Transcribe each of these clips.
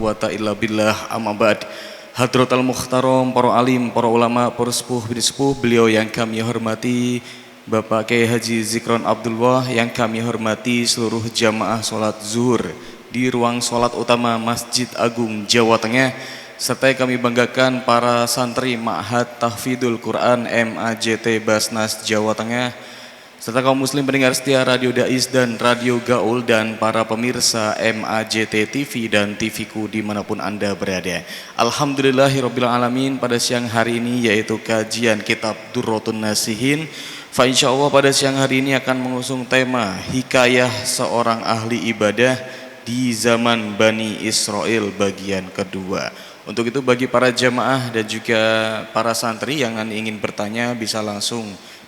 quwata illa billah. Amma ba'd. Hadratal Mukhtaram, para alim, para ulama, para sepuh bin sepuh, beliau yang kami hormati Bapak Kiai Haji Zikron Abdullah, yang kami hormati seluruh jamaah sholat zuhur di ruang sholat utama Masjid Agung Jawa Tengah, serta kami banggakan para santri Ma'had Tahfidzul Quran MAJT Basnas Jawa Tengah, serta kaum muslim pendengar setia Radio Dais dan Radio Gaul, dan para pemirsa MAJT TV dan TVku dimanapun Anda berada. Alhamdulillahirabbil alamin, pada siang hari ini yaitu kajian kitab Durratun Nasihin. Insyaallah pada siang hari ini akan mengusung tema hikayah seorang ahli ibadah di zaman Bani Israel bagian kedua. Untuk itu bagi para jamaah dan juga para santri yang ingin bertanya bisa langsung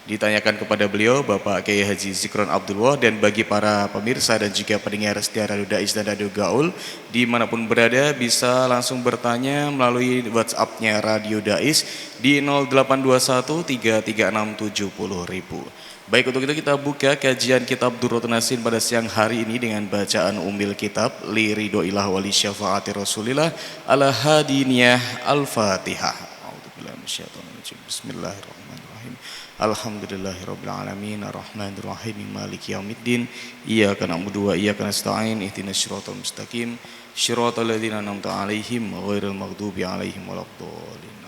ditanyakan kepada beliau Bapak Kiai Haji Zikron Abdullah, dan bagi para pemirsa dan juga pendengar setia Radio Dais dan Radio Gaul dimanapun berada bisa langsung bertanya melalui WhatsApp-nya Radio Dais di 082133670000. Baik, untuk itu kita buka kajian kitab Durratun Nasihin pada siang hari ini dengan bacaan umil kitab li ridhoillah wali syafaati rasulillah ala hadiniyah al-fatihah. A'udzubillahi minasyaitonir rajim. Bismillahirrahmanirrahim. Alhamdulillahirabbil alamin arrahmanir rahim maliki yaumiddin iyyaka na'budu wa iyyaka nasta'in ihdinas siratal mustaqim siratal ladzina an'amta 'alaihim ghairil maghdubi 'alaihim waladdallin.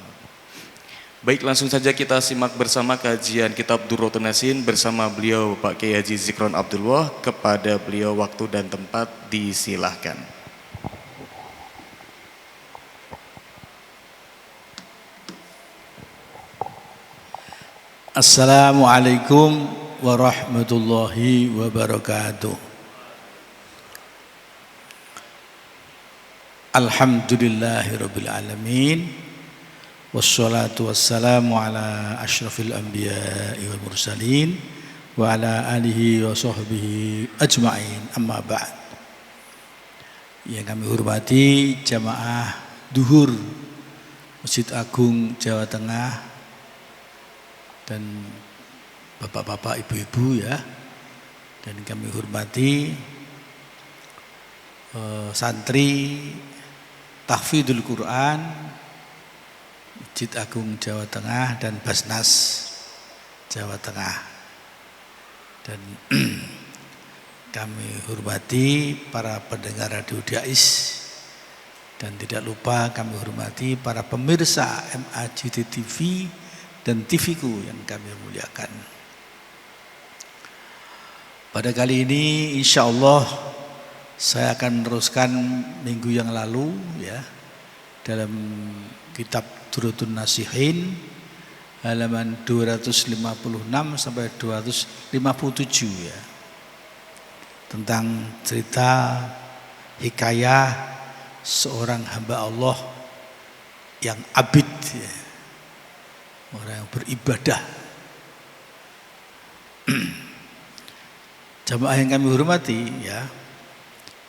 Baik, langsung saja kita simak bersama kajian kitab Durratun Nasihin bersama beliau Bapak Kiai Haji Zikron Abdullah. Kepada beliau waktu dan tempat disilahkan. Assalamualaikum warahmatullahi wabarakatuh. Alhamdulillahirabbil alamin. Wassalatu wassalamu ala asyrafil anbiya'i wal mursalin wa ala alihi wa sahbihi ajma'in. Amma ba'd. Yang kami hormati jamaah duhur Masjid Agung Jawa Tengah dan bapak-bapak, ibu-ibu ya, dan kami hormati santri Tahfidzul Quran Masjid Agung Jawa Tengah dan Basnas Jawa Tengah, dan kami hormati para pendengar Radio Dais, dan tidak lupa kami hormati para pemirsa MAJT TV dan TVku yang kami muliakan. Pada kali ini insya Allah saya akan meneruskan minggu yang lalu ya, dalam kitab Durratun Nasihin halaman 256 sampai 257 ya, tentang cerita hikayah seorang hamba Allah yang abid ya, orang yang beribadah. Jamaah yang kami hormati ya,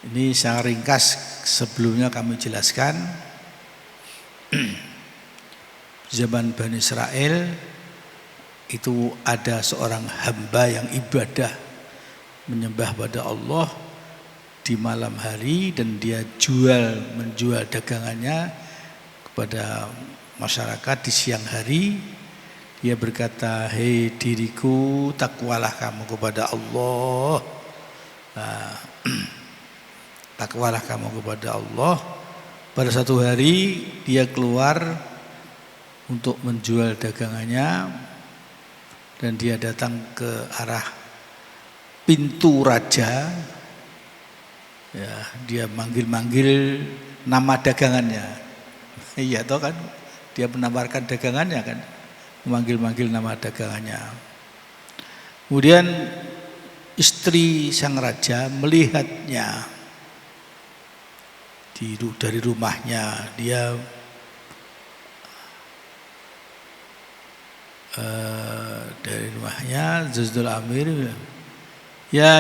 ini sangat ringkas sebelumnya kami jelaskan. Zaman Bani Israel itu ada seorang hamba yang ibadah menyembah pada Allah di malam hari, dan dia menjual dagangannya kepada masyarakat di siang hari. Dia berkata, hei diriku, takwalah kamu kepada Allah. Takwalah kamu kepada Allah. Pada satu hari dia keluar untuk menjual dagangannya, dan dia datang ke arah pintu raja ya, dia manggil-manggil nama dagangannya. Iya toh kan, dia menawarkan dagangannya kan, memanggil-manggil nama dagangannya. Kemudian istri sang raja melihatnya dari rumahnya. Dia dari rumahnya Zazdul Amir ya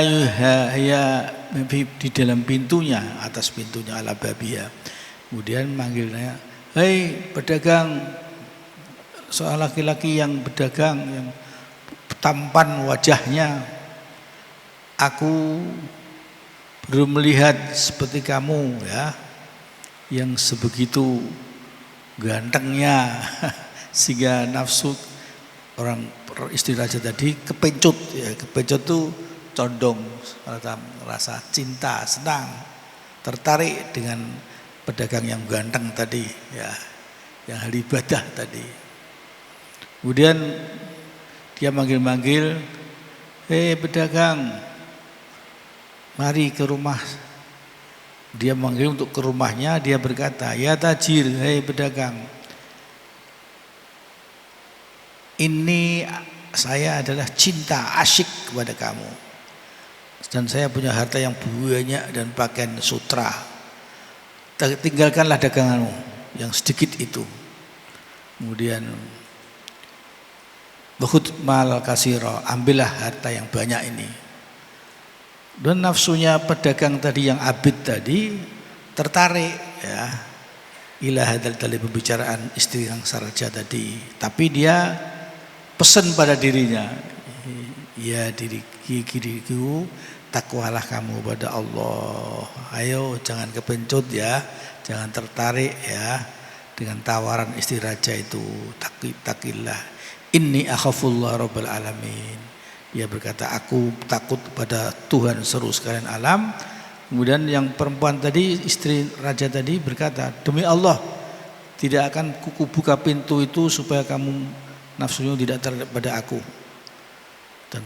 di dalam pintunya, atas pintunya ala babia. Kemudian manggilnya, hei pedagang, seorang laki-laki yang berdagang, yang tampan wajahnya, aku belum melihat seperti kamu ya. yang sebegitu gantengnya sehingga nafsu orang istri raja tadi kepencut ya, kepencut tuh condong rasa cinta, senang, tertarik dengan pedagang yang ganteng tadi ya, yang ahli ibadah tadi. Kemudian dia manggil-manggil, hei pedagang, mari ke rumah. Dia manggil untuk ke rumahnya, dia berkata, ya tajir, hei pedagang, ini saya adalah cinta, asyik kepada kamu. Dan saya punya harta yang banyak dan pakaian sutra. Tinggalkanlah daganganmu yang sedikit itu. Kemudian Bukhud mal kasiro, ambillah harta yang banyak ini. Dan nafsunya pedagang tadi yang abid tadi tertarik ya, ila hadal tali pembicaraan istri yang saraja tadi. Tapi dia pesan pada dirinya, ya diriku, takwalah kamu pada Allah. Ayo jangan kepencut ya, jangan tertarik ya dengan tawaran istri raja itu. Takillah. Inni akhafullah rabbal alamin. Dia berkata, aku takut pada Tuhan seluruh sekalian alam. Kemudian yang perempuan tadi, istri raja tadi berkata, demi Allah tidak akan kuku buka pintu itu supaya kamu nafsunya tidak terhadap pada aku. Dan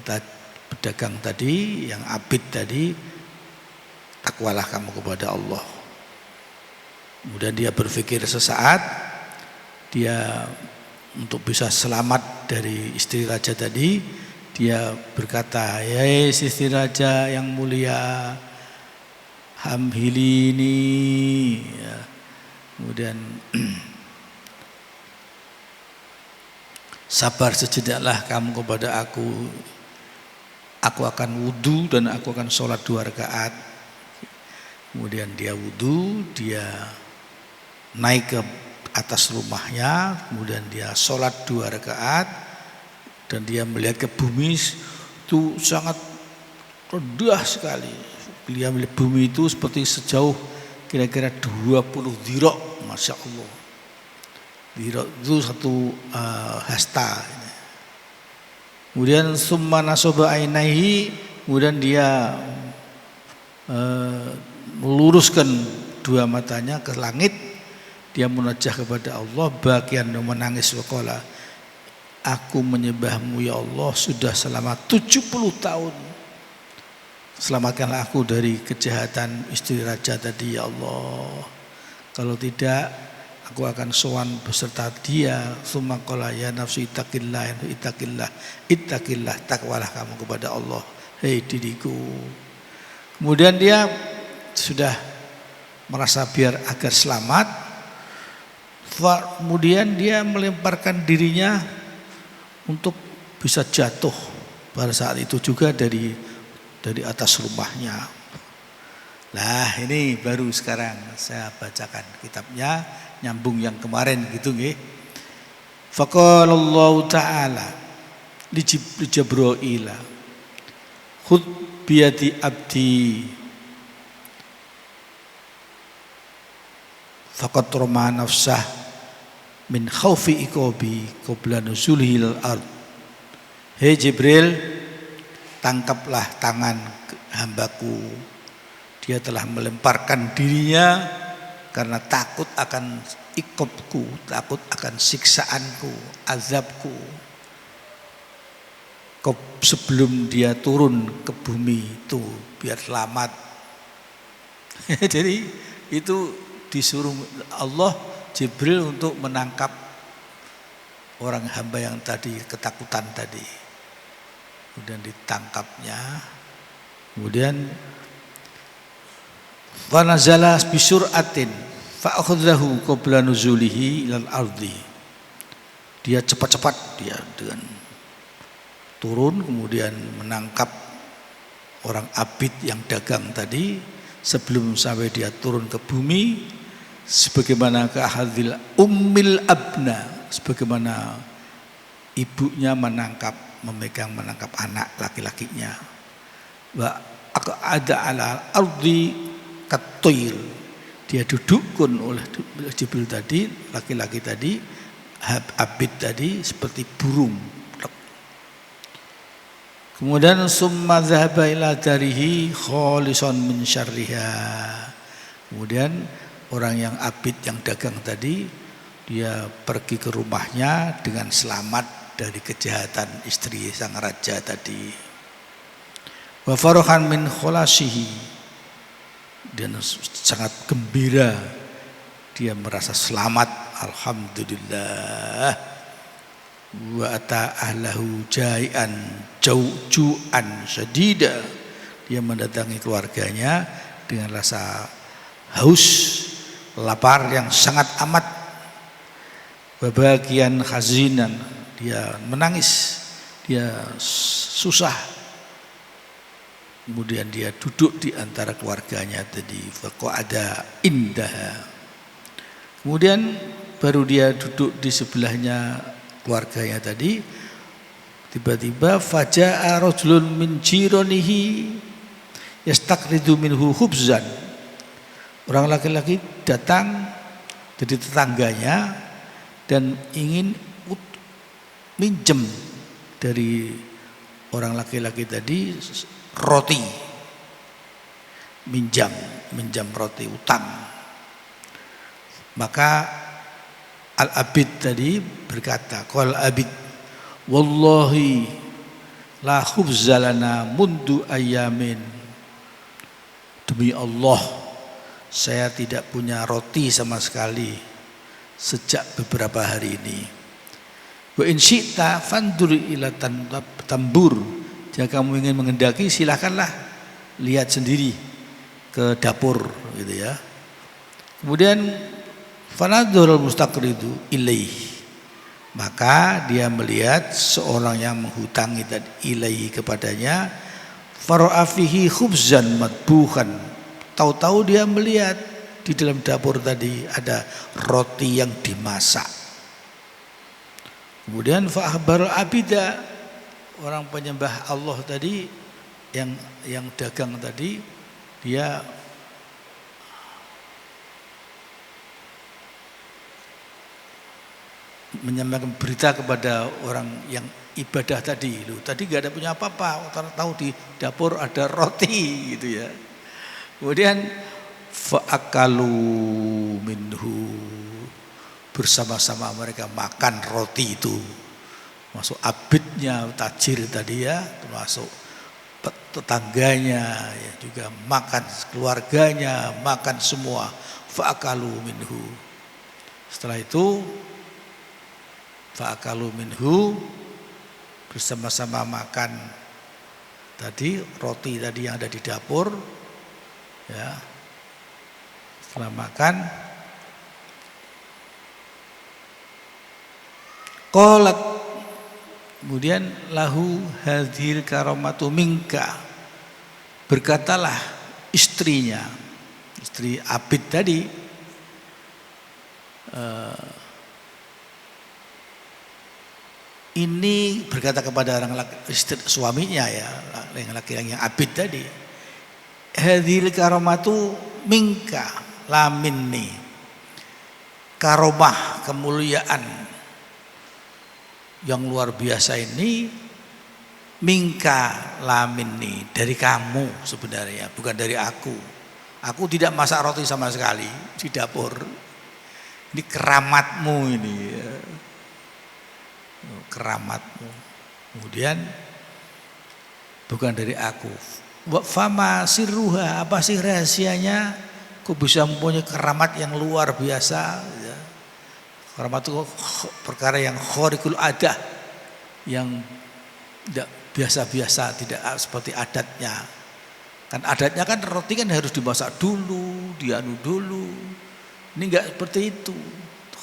pedagang tadi yang abid tadi, takwalah kamu kepada Allah. Kemudian dia berpikir sesaat, dia untuk bisa selamat dari istri raja tadi, dia berkata, ya istri raja yang mulia, hamhilini ya. Kemudian sabar sejedaklah kamu kepada aku akan wudu dan aku akan sholat 2 rakaat. Kemudian dia wudu, dia naik ke atas rumahnya, kemudian dia sholat 2 rakaat dan dia melihat ke bumi itu sangat rendah sekali. Dia melihat bumi itu seperti sejauh kira-kira 20 dhira', masya Allah. Dhira' itu satu hasta. Kemudian summa nasoba ainaihi, kemudian dia meluruskan 2 matanya ke langit. Dia munajah kepada Allah, bagian menangis waqala, aku menyembahmu ya Allah sudah selama 70 tahun. Selamatkanlah aku dari kejahatan istri raja tadi ya Allah. Kalau tidak aku akan sowan beserta dia. Summa qala ya nafsi ittaqillah, ittaqillah, takwalah kamu kepada Allah, hei diriku. Kemudian dia sudah merasa biar agar selamat. Kemudian dia melemparkan dirinya untuk bisa jatuh pada saat itu juga dari atas rumahnya. Nah ini baru sekarang saya bacakan kitabnya, nyambung yang kemarin gitu nggih. Faqalallahu ta'ala li Jibril, khud biyadi abdi faqad rama nafsah min khaufi iqabi qabla nuzulil ard. Hei Jibril, tangkaplah tangan hambaku, dia telah melemparkan dirinya karena takut akan iqabku, takut akan siksaanku, azabku sebelum dia turun ke bumi itu biar selamat. Jadi itu disuruh Allah Jibril untuk menangkap orang hamba yang tadi ketakutan tadi. Kemudian ditangkapnya. Kemudian wa nazala bisur'atin fa akhadhahu qabla nuzulihi ilal ardi. Dia cepat-cepat dia dengan turun kemudian menangkap orang abid yang dagang tadi sebelum sampai dia turun ke bumi. Sebagaimana keahadil ummil abna, sebagaimana ibunya menangkap anak laki-lakinya. Wa aqada ala ardi katoil, dia dudukkan oleh Jibril tadi, laki-laki tadi, abid tadi seperti burung. Kemudian summa dzahaba ila darihi khalisan min syarriha. Kemudian orang yang abid yang dagang tadi, dia pergi ke rumahnya dengan selamat dari kejahatan istri sang raja tadi. Wa farahan min khulasihi, dan sangat gembira, dia merasa selamat, alhamdulillah. Wa ata ahlahu jai'an ju'an syadida, dia mendatangi keluarganya dengan rasa haus, lapar yang sangat amat. Babagian hazinan, dia menangis, dia susah. Kemudian dia duduk di antara keluarganya tadi, faqa'ada indaha. Kemudian baru dia duduk di sebelahnya keluarganya tadi, tiba-tiba faja'a rajulun min jiranihi yastaqridu minhu khubzan. Orang laki-laki datang dari tetangganya dan ingin minjem dari orang laki-laki tadi roti, minjam roti, utang. Maka Al-Abid tadi berkata, qal Abid, wallahi la khubza lana mundu ayamin. Demi Allah, saya tidak punya roti sama sekali sejak beberapa hari ini. Wa in syi'ta fandur ila tambur. Jika kamu ingin menghendaki, silakanlah lihat sendiri ke dapur, gitu ya. Kemudian fanadzurul mustaqridu ilaih, maka dia melihat seorang yang menghutangi tadi ilaihi kepadanya, fara'a fihi khubzan madbuhan. Tahu-tahu dia melihat di dalam dapur tadi ada roti yang dimasak. Kemudian fa'ahbarul abida, orang penyembah Allah tadi, yang dagang tadi, dia menyampaikan berita kepada orang yang ibadah tadi, loh tadi gak ada punya apa-apa, tahu di dapur ada roti, gitu ya. Kemudian fa'akalu minhu, bersama-sama mereka makan roti itu, masuk abidnya tajir tadi ya, termasuk tetangganya ya, juga makan, keluarganya makan semua, fa'akalu minhu. Setelah itu fa'akalu minhu, bersama-sama makan tadi roti tadi yang ada di dapur ya. Setelah makan, qalat, kemudian lahu hadhil karamatu minka, berkatalah istrinya, istri Abid tadi, ini berkata kepada orang istri, suaminya ya, yang laki-laki yang Abid tadi, hadhil karamatu minka la minni, karomah, kemuliaan yang luar biasa ini, minka la minni, dari kamu sebenarnya, bukan dari aku. Aku tidak masak roti sama sekali di dapur. Ini keramatmu ini ya. Keramatmu. Kemudian bukan dari aku. Wa fama sirruha, apa sih rahasianya kok bisa mempunyai keramat yang luar biasa ya. Keramat itu perkara yang khariqul adah, yang tidak biasa-biasa, tidak seperti adatnya. Kan adatnya kan roti kan harus dimasak dulu, dianu dulu. Ini enggak seperti itu.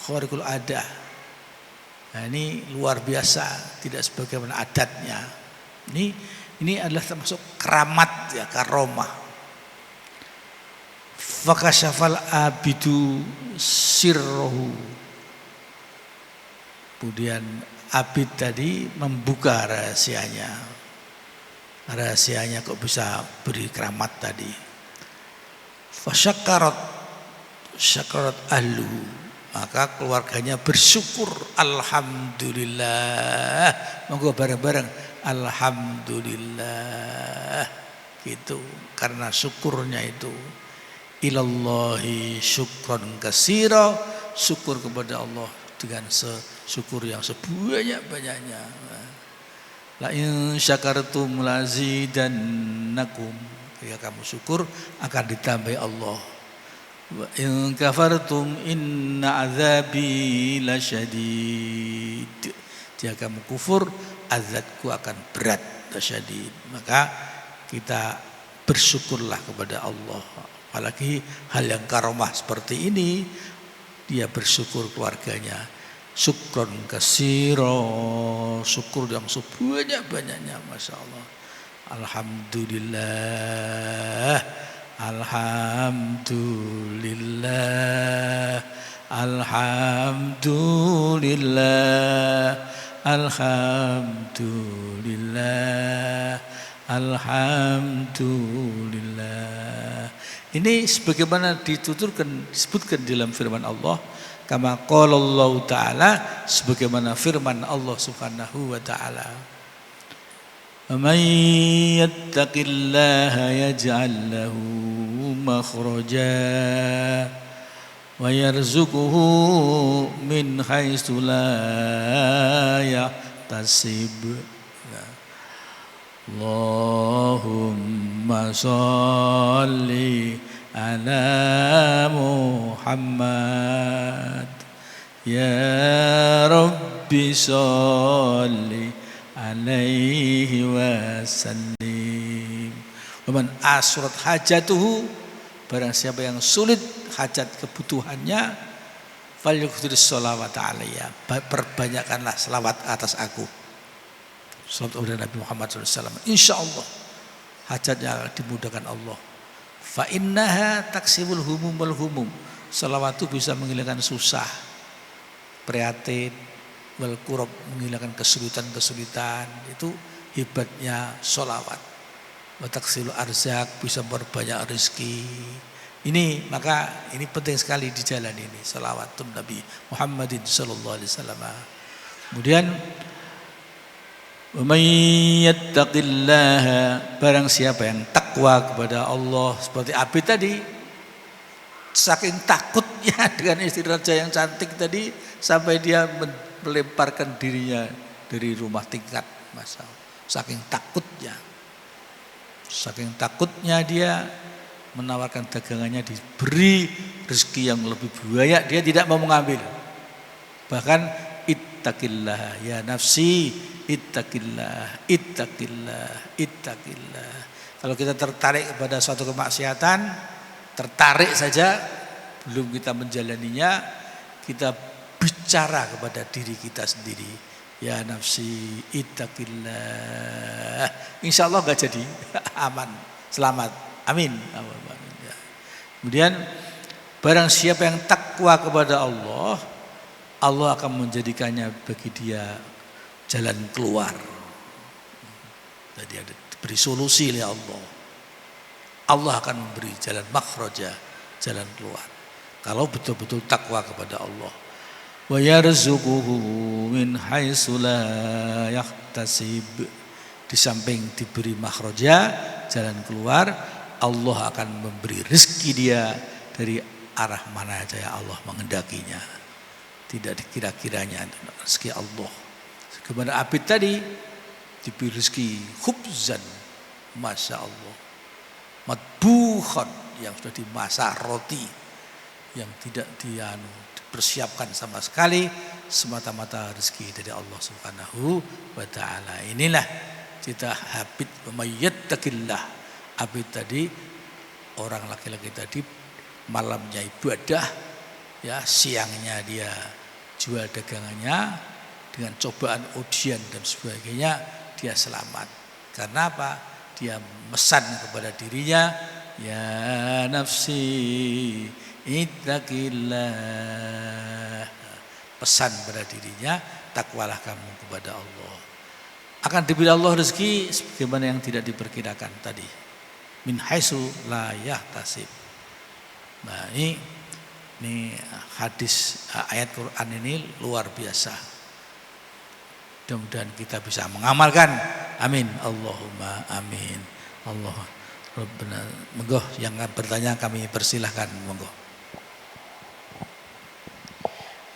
Khariqul adah. Nah, ini luar biasa, tidak sebagaimana adatnya. Ini adalah termasuk keramat ya, karomah. Fakasyafal abidu sirruhu. Kemudian Abid tadi membuka rahasianya. Rahasianya kok bisa beri keramat tadi. Fasyakkarat, syakarat ahluhu, maka keluarganya bersyukur. Alhamdulillah. Monggo bareng-bareng alhamdulillah. Gitu. Karena syukurnya itu ilallahi syukran katsira, syukur kepada Allah dengan syukur yang sebanyak-banyaknya. La in syakartum lazidannakum. Jika kamu syukur akan ditambahi Allah. Wa in kafartum inna azabi lasyadid. Jika kamu kufur, azabku akan berat, lasyadid. Maka kita bersyukurlah kepada Allah. Apalagi hal yang karomah seperti ini, dia bersyukur keluarganya. Syukron katsira, syukur yang sebanyak-banyaknya, Masya Allah. Alhamdulillah, alhamdulillah, alhamdulillah, alhamdulillah, alhamdulillah. Ini sebagaimana disebutkan dalam firman Allah, kama qala Allah Ta'ala, sebagaimana firman Allah Subhanahu wa Ta'ala, "Man yattaqillaha yaj'al lahu makhraja wa yarzuquhu min haitsu la yahtasib." Allahumma sholli ala Muhammad, ya Rabbi sholli alaihi wasallim. Waman asrat hajatuhu, barang siapa yang sulit hajat kebutuhannya, falyukthir sholawat alayya, perbanyakkanlah selawat atas aku. Salawat kepada Nabi Muhammad SAW. Insya Allah hajatnya dimudahkan Allah. Fa innaha taksibul humum wal humum. Salawat itu bisa menghilangkan susah, prihatin, wal kurab, menghilangkan kesulitan-kesulitan. Itu hebatnya salawat. Wa taksilul arzak, bisa memperbanyak rezeki. Ini maka ini penting sekali di jalan ini, salawatun Nabi Muhammadin sallallahu alaihi wasallam. Kemudian وَمَنْ يَتَّقِ اللَّهَ, barang siapa yang takwa kepada Allah, seperti Abid tadi, saking takutnya dengan istri raja yang cantik tadi, sampai dia melemparkan dirinya dari rumah tingkat, Masya Allah. Saking takutnya dia menawarkan dagangannya, diberi rezeki yang lebih banyak, dia tidak mau mengambil. Bahkan ittaqillah ya nafsi, ittaqillah, ittaqillah, ittaqillah. Kalau kita tertarik kepada suatu kemaksiatan, tertarik saja, belum kita menjalaninya, kita bicara kepada diri kita sendiri, ya nafsi, ittaqillah. Insya Allah gak jadi, aman, selamat, amin. Kemudian barang siapa yang takwa kepada Allah, Allah akan menjadikannya bagi dia jalan keluar. Jadi ada diberi solusi oleh Allah. Allah akan memberi jalan makhraja, jalan keluar. Kalau betul-betul takwa kepada Allah. Wa yarzuquhu min haitsu la yahtasib. Di samping diberi makhraja, jalan keluar, Allah akan memberi rezeki dia dari arah mana saja Allah mengendakinya. Tidak dikira-kiranya rezeki Allah. Kepada Abid tadi diberi rezeki khubzan, Masya Allah, matbuhan, yang sudah dimasak, roti yang tidak dipersiapkan sama sekali, semata-mata rezeki dari Allah Subhanahu wa Ta'ala. Inilah cita Abid yattaqillah. Abid tadi, orang laki-laki tadi, malamnya ibadah, ya siangnya dia jual dagangannya, dengan cobaan ujian dan sebagainya dia selamat. Karena apa? Dia mesan kepada dirinya, ya nafsi ittaqillah. Pesan pada dirinya, takwalah kamu kepada Allah. Akan diberi Allah rezeki sebagaimana yang tidak diperkirakan tadi. Min haitsu la yahtasib. Nah, ini Ini hadis ayat Quran ini luar biasa. Mudah-mudahan kita bisa mengamalkan. Amin. Allahumma amin. Allah Rabbana. Monggo yang bertanya kami persilahkan. Monggo.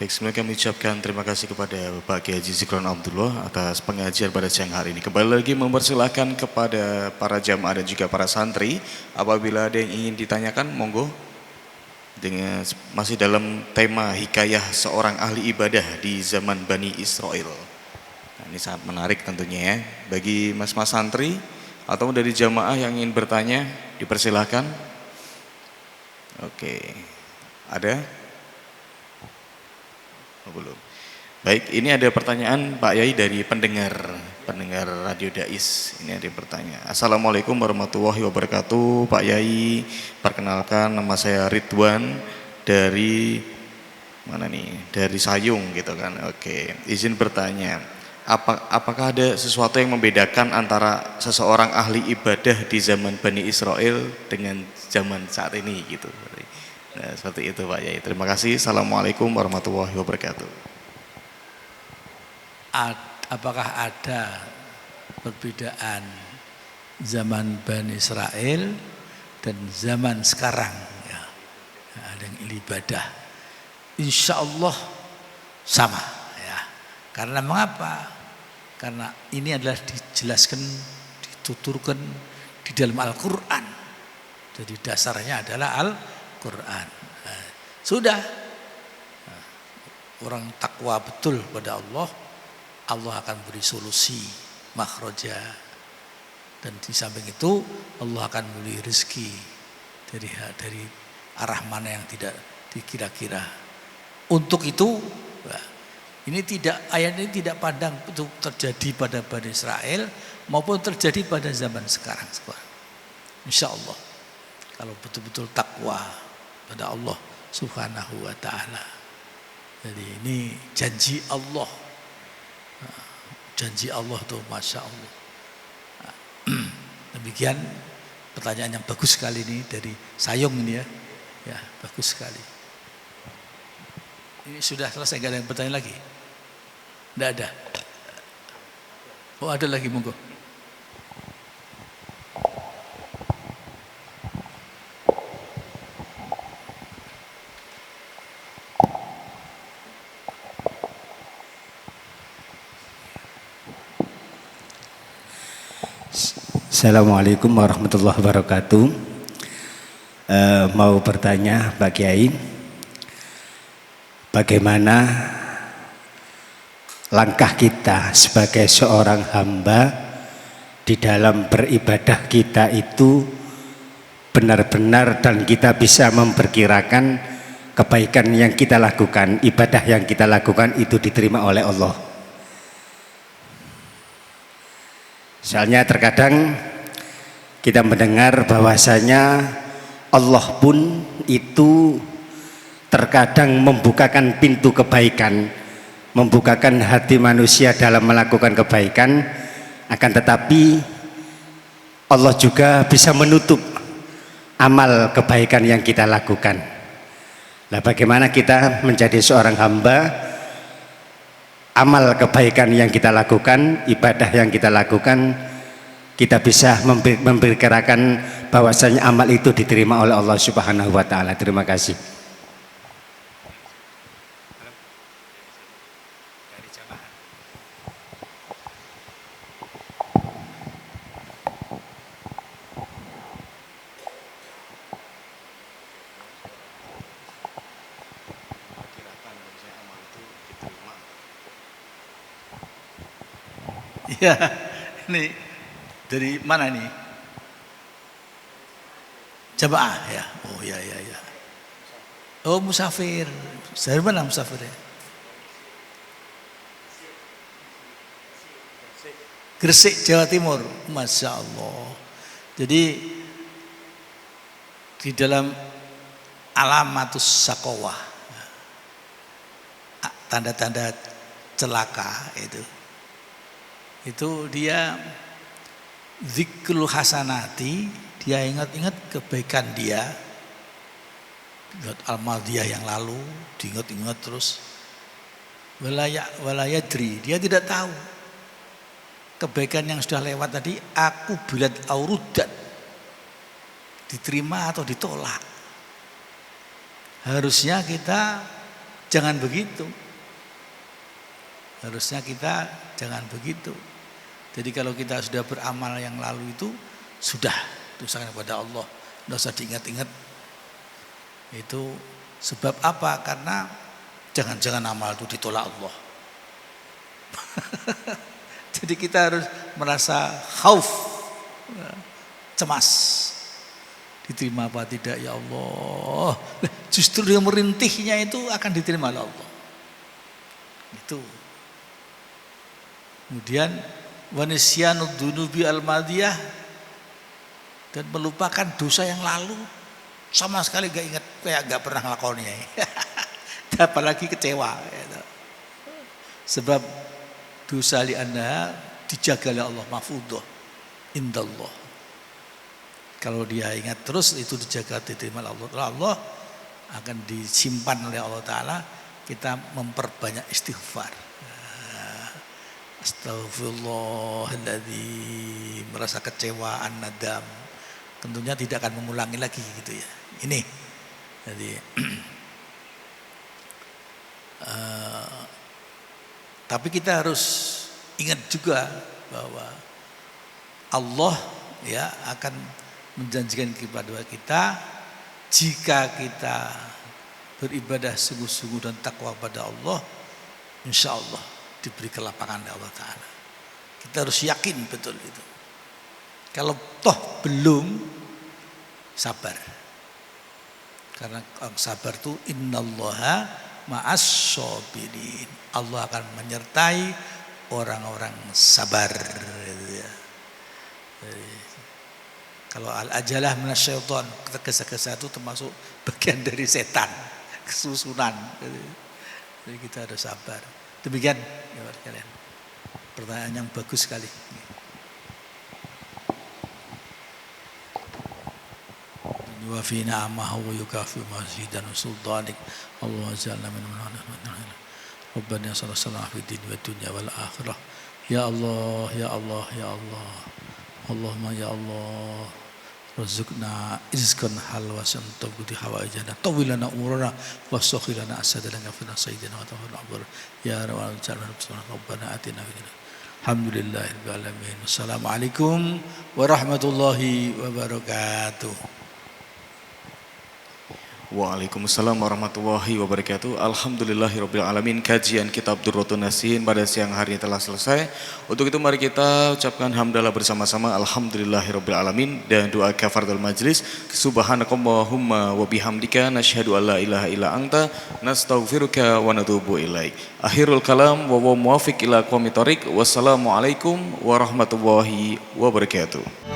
Baik, sebelumnya kami ucapkan terima kasih kepada Bapak Kiai Haji Zikron Abdullah atas pengajian pada siang hari ini. Kembali lagi mempersilahkan kepada para jamaah dan juga para santri, apabila ada yang ingin ditanyakan, monggo. Dengan masih dalam tema hikayah seorang ahli ibadah di zaman Bani Israel. Nah, ini sangat menarik tentunya ya. Bagi mas-mas santri atau dari jamaah yang ingin bertanya, dipersilahkan. Oke, ada? Oh, belum. Baik, ini ada pertanyaan Pak Yai dari pendengar Radio Dais. Ini ada yang bertanya. Assalamualaikum warahmatullahi wabarakatuh, Pak Yai. Perkenalkan, nama saya Ridwan dari mana nih? Dari Sayung gitu kan. Oke, izin bertanya. Apakah ada sesuatu yang membedakan antara seseorang ahli ibadah di zaman Bani Israel dengan zaman saat ini gitu? Nah, seperti itu Pak Yai. Terima kasih. Assalamualaikum warahmatullahi wabarakatuh. Apakah ada perbedaan zaman Bani Israel dan zaman sekarang ya, ada yang ibadah? Insya Allah sama ya. Karena mengapa? Karena ini adalah dijelaskan, dituturkan di dalam Al-Quran. Jadi dasarnya adalah Al-Quran. Sudah orang takwa betul pada Allah akan beri solusi makhraja, dan di samping itu Allah akan beri rezeki dari arah mana yang tidak dikira-kira. Untuk itu ayat ini tidak pandang untuk terjadi pada Bani Israel maupun terjadi pada zaman sekarang. Insya Allah kalau betul-betul takwa pada Allah Subhanahu wa ta'ala. Jadi ini janji Allah. Janji Allah tuh Masya Allah. Demikian pertanyaan yang bagus sekali ini dari Sayung ini ya. Ya, bagus sekali. Ini sudah selesai, gak ada yang bertanya lagi? Tidak ada. Oh, ada lagi, monggo. Assalamualaikum warahmatullahi wabarakatuh. Mau bertanya Pak Kiai, bagaimana langkah kita sebagai seorang hamba di dalam beribadah kita itu benar-benar dan kita bisa memperkirakan kebaikan yang kita lakukan, ibadah yang kita lakukan itu diterima oleh Allah. Soalnya terkadang kita mendengar bahwasanya Allah pun itu terkadang membukakan pintu kebaikan, membukakan hati manusia dalam melakukan kebaikan, akan tetapi Allah juga bisa menutup amal kebaikan yang kita lakukan. Nah, bagaimana kita menjadi seorang hamba, amal kebaikan yang kita lakukan, ibadah yang kita lakukan, kita bisa memperkirakan bahwasanya amal itu diterima oleh Allah Subhanahu wa ta'ala. Terima kasih. Ya, ini dari mana nih? Jamaah ya. Oh ya. Oh, musafir. Dari mana musafir ya? Gresik, Jawa Timur. Masya Allah. Jadi di dalam alamatus sakowah, tanda-tanda celaka itu dia zikrul hasanati, dia ingat-ingat kebaikan dia, Ingat al-madiyah yang lalu, diingat-ingat terus. Walayadri, dia tidak tahu. Kebaikan yang sudah lewat tadi, aku bilad aurudat, diterima atau ditolak. Harusnya kita jangan begitu. Harusnya kita jangan begitu. Jadi kalau kita sudah beramal yang lalu itu, sudah dosakan kepada Allah, tidak usah diingat-ingat. Itu sebab apa? Karena jangan-jangan amal itu ditolak Allah. Jadi kita harus merasa khauf, cemas. Diterima apa tidak ya Allah? Justru yang merintihnya itu akan diterima oleh Allah. Itu. Kemudian wanisyanud dunubi al-madiyah, dan melupakan dosa yang lalu. Sama sekali gak ingat, kayak gak pernah ngelakonnya. Apalagi kecewa. Sebab dosa li'annaha dijaga oleh Allah, mahfudhah indallah. Kalau dia ingat terus, itu dijaga, diterima oleh Allah. Allah akan disimpan oleh Allah Ta'ala. Kita memperbanyak istighfar. Astagfirullahaladzim, merasa kecewaan, nadam. Tentunya tidak akan mengulangi lagi gitu ya. Ini, jadi tapi kita harus ingat juga bahwa Allah ya akan menjanjikan kepada kita, jika kita beribadah sungguh-sungguh dan takwa pada Allah, insya Allah diberi kelapangan oleh Allah Ta'ala. Kita harus yakin betul itu. Kalau toh belum, sabar. Karena sabar itu innallaha ma'as sabirin. Allah akan menyertai orang-orang sabar. Jadi, kalau al-ajalah minasyaiton, tergesa-gesa itu termasuk bagian dari setan, kesusunan. Jadi kita harus sabar. Demikian ya kalian. Pertanyaan yang bagus sekali. Wa fi na'amahu wa yukafi mazidan sultanik Allah jalla min Rabbana sallallahu fi din wa dunya wal akhirah. Ya Allah, ya Allah, ya Allah. Allahumma ya Allah, rizqna rizqan halwasan tabudi hawaijana tawilana umurana wa sakhilana asadana ghafina sayyidina wa ta'ala ya rabbal alamin rabbana atina fid alhamdulillahil alamin. Assalamualaikum warahmatullahi wabarakatuh. Waalaikumsalam warahmatullahi wabarakatuh. Alhamdulillahirabbil alamin. Kajian kitab Durratun Nasihin pada siang hari ini telah selesai. Untuk itu mari kita ucapkan hamdalah bersama-sama alhamdulillahirabbil alamin dan doa kafaratul majlis. Subhanakallahumma wa bihamdika nasyhadu an la ilaha illa anta nastaghfiruka wa natubu ilaik. Akhirul kalam wa muwafiq ila aqwamit thoriq. Wassalamualaikum warahmatullahi wabarakatuh.